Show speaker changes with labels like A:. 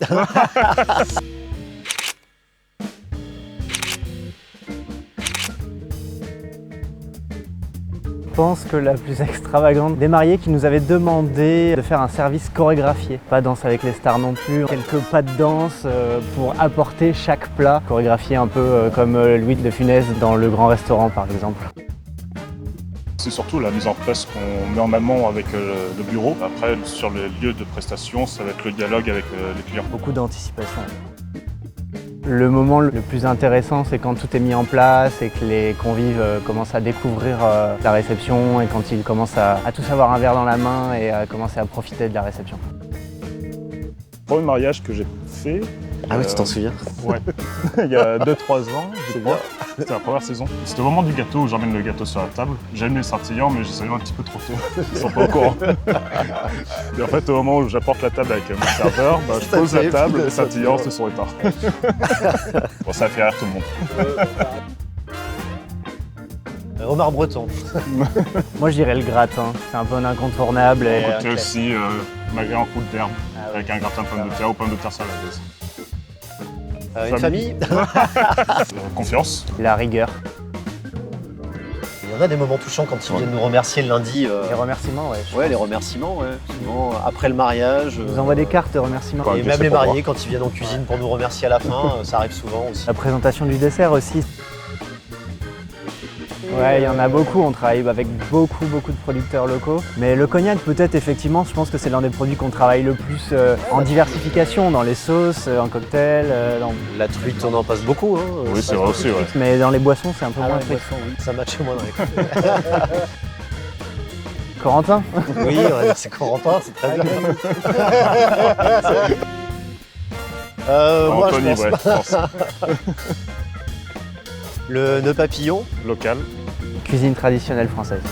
A: Je pense que la plus extravagante, des mariés qui nous avaient demandé de faire un service chorégraphié. Pas Danse avec les stars non plus, quelques pas de danse pour apporter chaque plat. Chorégraphié un peu comme Louis de Funès dans Le Grand Restaurant par exemple.
B: C'est surtout la mise en place qu'on met en amont avec le bureau. Après, sur les lieux de prestation, ça va être le dialogue avec les clients.
A: Beaucoup d'anticipation. Le moment le plus intéressant, c'est quand tout est mis en place et que les convives commencent à découvrir la réception et quand ils commencent à tous avoir un verre dans la main et à commencer à profiter de la réception.
B: Le premier mariage que j'ai fait...
C: Ah oui, tu t'en souviens?
B: Ouais, il y a 2-3 ans, je crois. C'était la première saison. C'était au moment du gâteau où j'emmène le gâteau sur la table. J'aime les scintillants, mais j'ai salé un petit peu trop tôt. Ils sont pas au courant. Et en fait, au moment où j'apporte la table avec mon serveur, je pose la table, les scintillants se sont éteints. Bon, ça a fait rire tout le monde.
C: Omar Breton.
A: Moi je dirais le gratin, c'est un peu un incontournable. Et
B: On côté aussi magret en croûte d'herbe, avec un gratin de pommes de terre ou pommes de terre salades.
C: Une famille.
B: Confiance.
A: La rigueur.
C: Il y en a des moments touchants quand ils viennent nous remercier le lundi.
A: Les remerciements, ouais.
C: Ouais, les remerciements, ouais. Souvent, après le mariage.
A: Je vous envoie des cartes de remerciements.
C: Et même les mariés, quand ils viennent en cuisine pour nous remercier à la fin, ça arrive souvent aussi.
A: La présentation du dessert aussi. Ouais, il y en a beaucoup, on travaille avec beaucoup de producteurs locaux. Mais le cognac, peut-être, effectivement, je pense que c'est l'un des produits qu'on travaille le plus en diversification, dans les sauces, en cocktail.
C: La truite, on en passe beaucoup. Hein,
B: oui, c'est vrai aussi, ouais.
A: Mais dans les boissons, c'est un peu moins
C: les boissons, oui. Ça matche moins dans les cocktails.
A: Corentin.
C: Oui, on va dire c'est Corentin, c'est très bien. Moi,
B: Anthony,
C: je pense. Le nœud papillon.
B: Local.
A: Cuisine traditionnelle française.